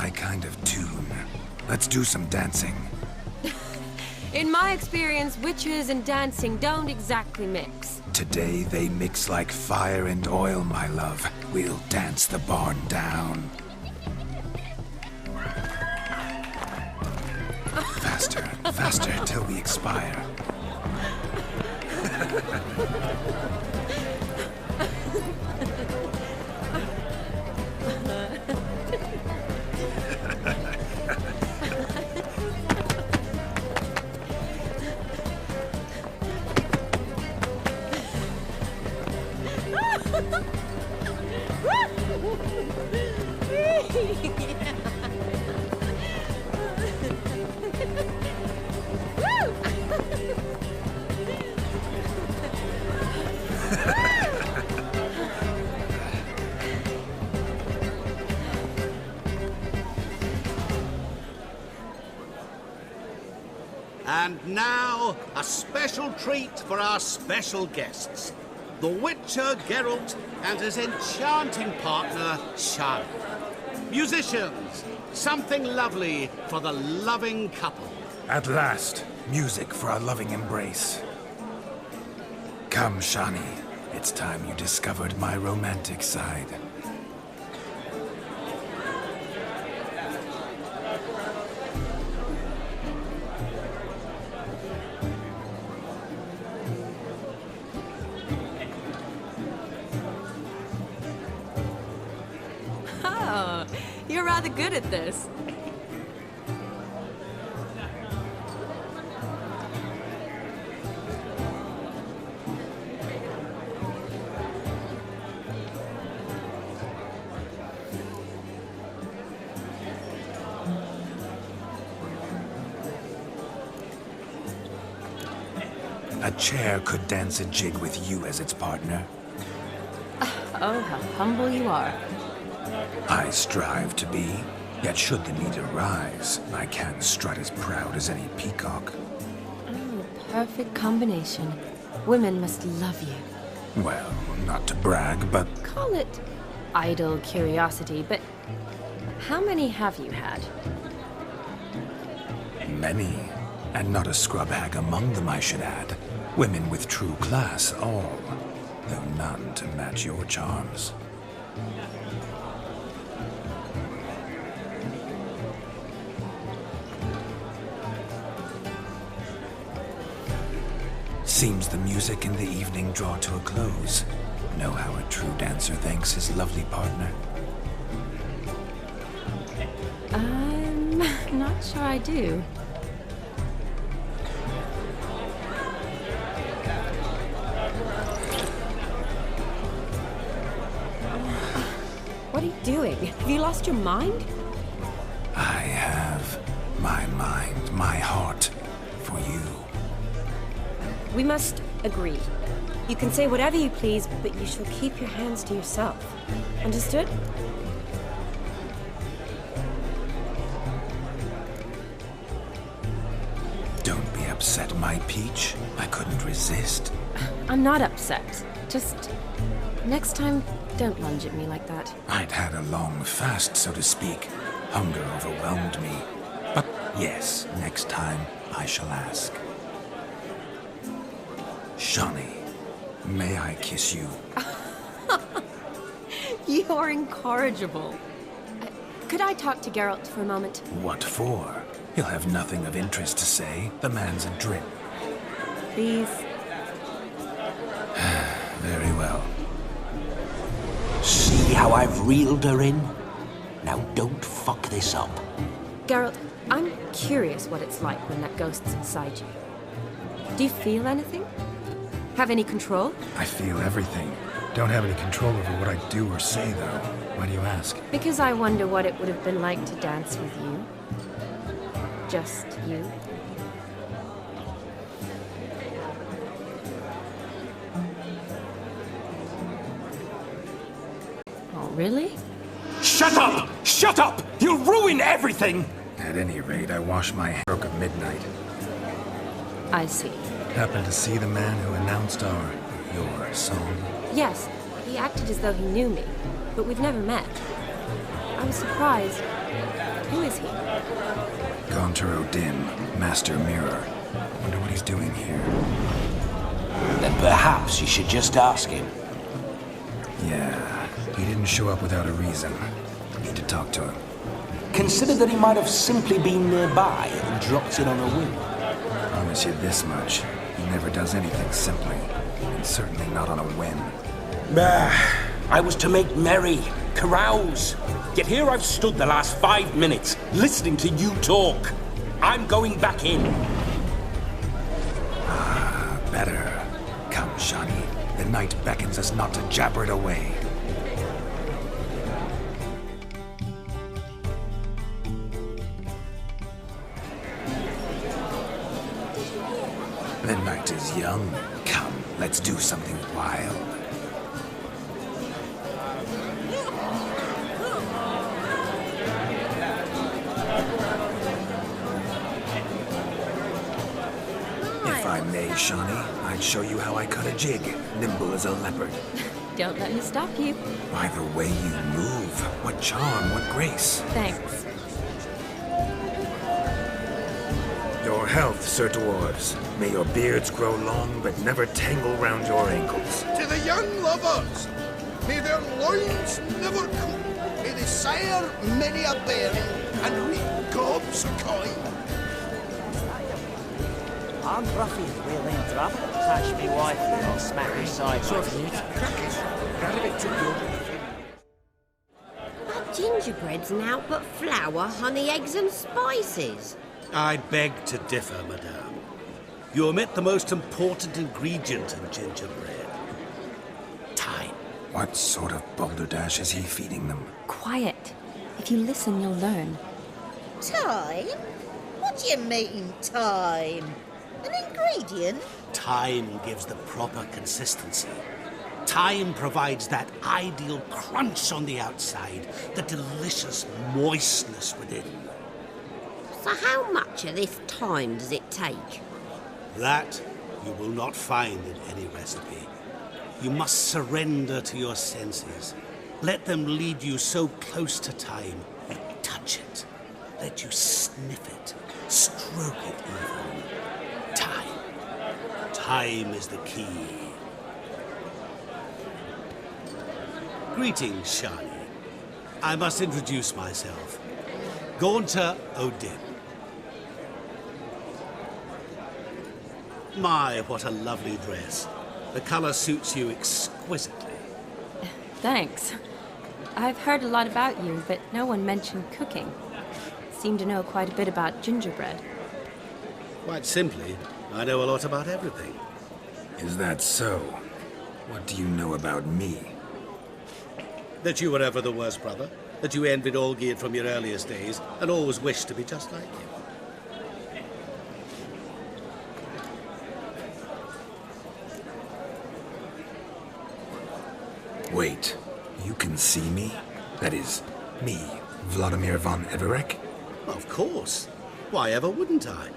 my kind of tune. Let's do some dancing. In my experience, witches and dancing don't exactly mix. Today they mix like fire and oil, my love. We'll dance the barn down. Faster, faster, till we expire. And now, a special treat for our special guests. The Witcher Geralt and his enchanting partner, Shani. Musicians, something lovely for the loving couple. At last, music for our loving embrace. Come, Shani. It's time you discovered my romantic side. Oh, you're rather good at this. A chair could dance a jig with you as its partner. Oh, how humble you are. I strive to be, yet should the need arise, I can strut as proud as any peacock. Oh, perfect combination. Women must love you. Well, not to brag, but Call it idle curiosity, but how many have you had? many. And not a scrub hag among them, I should add. Women with true class, all. Though none to match your charms. Seems the music in the evening draw to a close. Know how a true dancer thanks his lovely partner? I'm not sure I do. What are you doing? Have you lost your mind? I have my mind, my heart, for you. We must agree. You can say whatever you please, but you shall keep your hands to yourself. Understood? Don't be upset, my peach. I couldn't resist. I'm not upset. Just next time, don't lunge at me like that. I'd had a long fast, so to speak. Hunger overwhelmed me. But yes, next time I shall ask. Shani, may I kiss you? You're incorrigible. Could I talk to Geralt for a moment? What for? He'll have nothing of interest to say. The man's adrip. Please. Very well. See how I've reeled her in? Now don't fuck this up. Geralt, I'm curious what it's like when that ghost's inside you. Do you feel anything? Have any control? I feel everything. Don't have any control over what I do or say, though. Why do you ask? Because I wonder what it would have been like to dance with you. Just you. Oh, really? Shut up! Shut up! You'll ruin everything! At any rate, I wash my hair at midnight. I see. Happened to see the man who announced your song? Yes, he acted as though he knew me, but we've never met. I was surprised. Who is he? Gaunter O'Dimm, Master Mirror. Wonder what he's doing here. Then perhaps you should just ask him. Yeah, he didn't show up without a reason. Need to talk to him. Consider that he might have simply been nearby and dropped in on a whim. Promise you this much. He never does anything simply. And certainly not on a whim. I was to make merry, carouse. Yet here I've stood the last 5 minutes, listening to you talk. I'm going back in. Better. Come, Shani. The night beckons us not to jabber it away. The night is young. Come, let's do something wild. If I may, Shani, I'd show you how I cut a jig, nimble as a leopard. Don't let me stop you. By the way you move, what charm, what grace. Thanks. Your health, Sir Dwarves. May your beards grow long, but never tangle round your ankles. To the young lovers, may their loins never cool. May they sire many a berry and reap gobs of coin. I'm Ruffy, we'll interrupt. Touch me wife, I'll smack her sideways. That gingerbread's now but flour, honey, eggs and spices. I beg to differ, madame. You omit the most important ingredient in gingerbread. Time. What sort of balderdash is he feeding them? Quiet. If you listen, you'll learn. Time? What do you mean, time? An ingredient? Time gives the proper consistency. Time provides that ideal crunch on the outside, the delicious moistness within. So how much of this time does it take? That you will not find in any recipe. You must surrender to your senses. Let them lead you so close to time, you touch it. Let you sniff it, stroke it even. Time. Time is the key. Greetings, Shani. I must introduce myself. Gaunter O'Dimm. My, what a lovely dress. The color suits you exquisitely. Thanks. I've heard a lot about you, but no one mentioned cooking. Seem to know quite a bit about gingerbread. Quite simply, I know a lot about everything. Is that so? What do you know about me? That you were ever the worst brother, that you envied Olgierd from your earliest days, and always wished to be just like him. Wait, you can see me? That is, me, Vladimir von Everec? Of course. Why ever wouldn't I?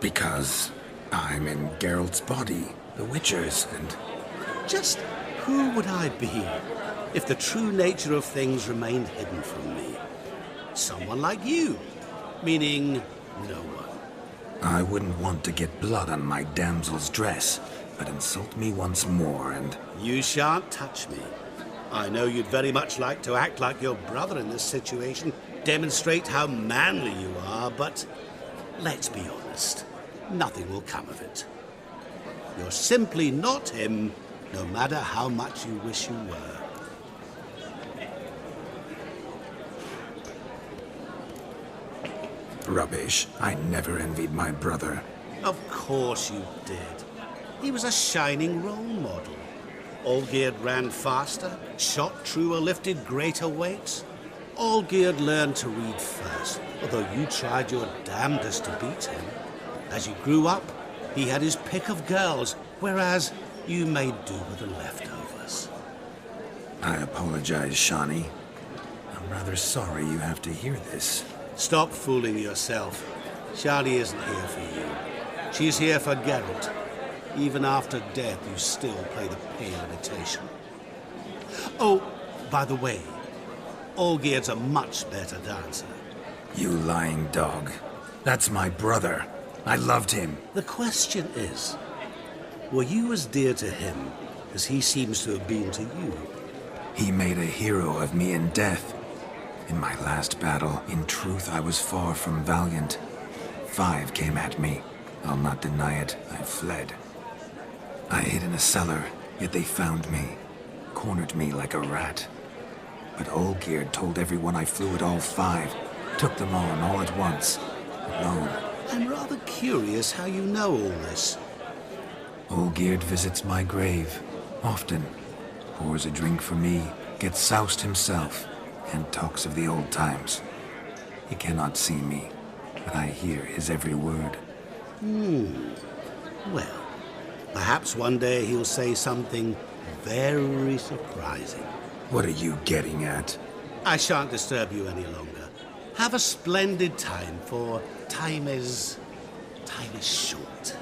Because I'm in Geralt's body, the Witcher's, and... Just who would I be if the true nature of things remained hidden from me? Someone like you, meaning no one. I wouldn't want to get blood on my damsel's dress, but insult me once more and... You shan't touch me. I know you'd very much like to act like your brother in this situation, demonstrate how manly you are, but let's be honest, nothing will come of it. You're simply not him, no matter how much you wish you were. Rubbish. I never envied my brother. Of course you did. He was a shining role model. Olgierd ran faster, shot truer, lifted greater weights. Olgierd learned to read first, although you tried your damnedest to beat him. As you grew up, he had his pick of girls, whereas you made do with the leftovers. I apologize, Shani. I'm rather sorry you have to hear this. Stop fooling yourself. Shani isn't here for you. She's here for Geralt. Even after death, you still play the pale imitation. Oh, by the way, Olgierd's a much better dancer. You lying dog. That's my brother. I loved him. The question is, were you as dear to him as he seems to have been to you? He made a hero of me in death. In my last battle, in truth, I was far from valiant. 5 came at me. I'll not deny it, I fled. I hid in a cellar, yet they found me. Cornered me like a rat. But Olgierd told everyone I flew at all 5. Took them on all at once. Alone. I'm rather curious how you know all this. Olgierd visits my grave. Often. Pours a drink for me. Gets soused himself. And talks of the old times. He cannot see me. But I hear his every word. Well, perhaps one day he'll say something very surprising. What are you getting at? I shan't disturb you any longer. Have a splendid time, for time is short.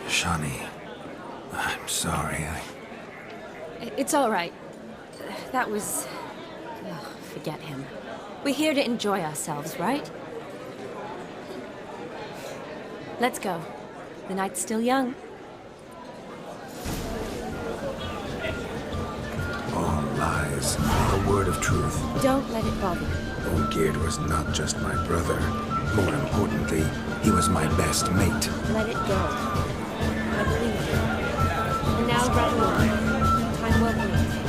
Shani, I'm sorry. It's all right. That was... Oh, forget him. We're here to enjoy ourselves, right? Let's go. The night's still young. All lies, not a word of truth. Don't let it bother you. Olgierd was not just my brother. More importantly, he was my best mate. Let it go. I believe you. And now run along. Time well played.